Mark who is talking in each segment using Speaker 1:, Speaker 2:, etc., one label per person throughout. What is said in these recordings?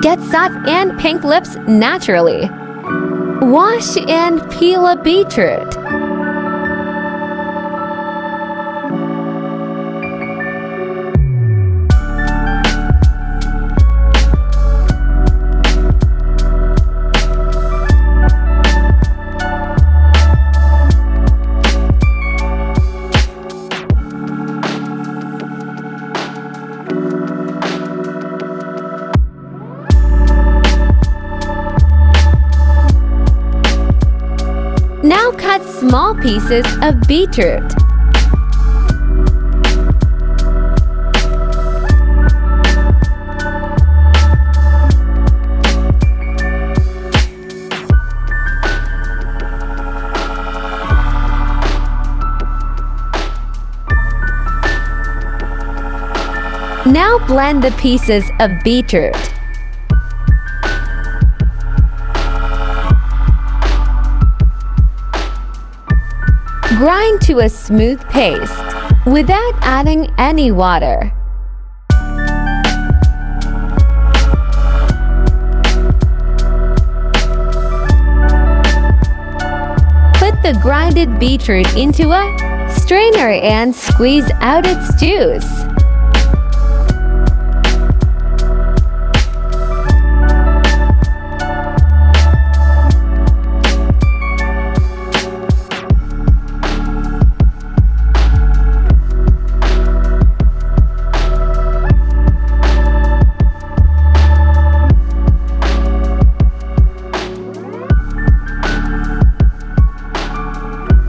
Speaker 1: Get soft and pink lips naturally. Wash and peel a beetroot. Now cut small pieces of beetroot. Now blend the pieces of beetroot. Grind to a smooth paste without adding any water. Put the grinded beetroot into a strainer and squeeze out its juice.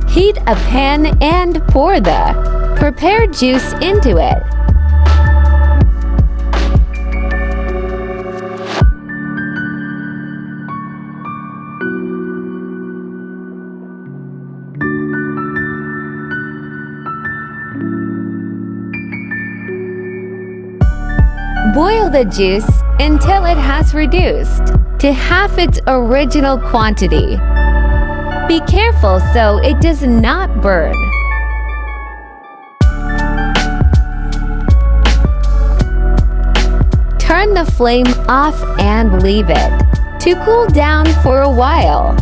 Speaker 1: Heat a pan and pour the prepared juice into it. Boil the juice until it has reduced to half its original quantity. Be careful so it does not burn. Turn the flame off and leave it to cool down for a while.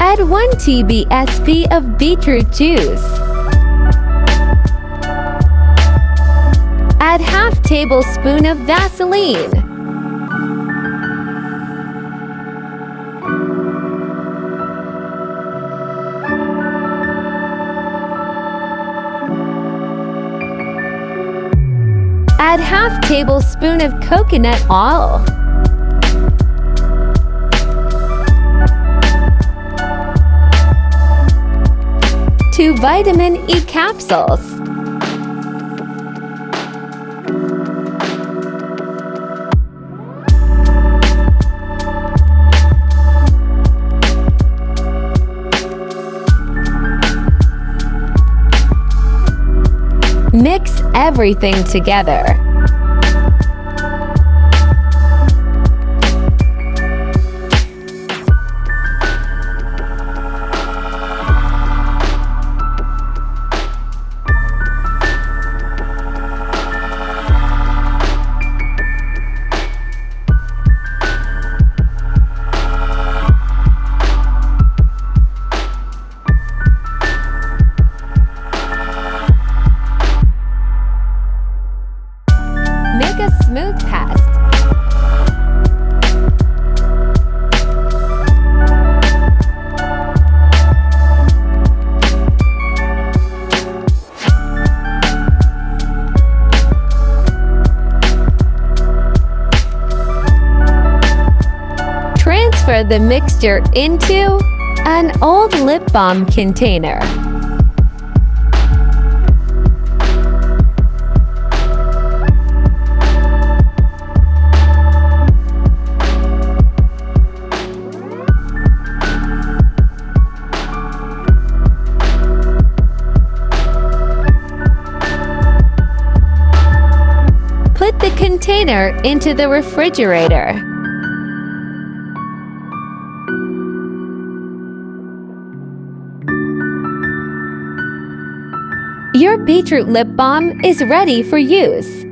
Speaker 1: Add 1 TBSP of beetroot juice. Add half tablespoon of Vaseline. Add half tablespoon of coconut oil. Two vitamin E capsules. Mix everything together. Make a smooth paste. Transfer the mixture into an old lip balm container. Put the container into the refrigerator. Your Beetroot Lip Balm is ready for use.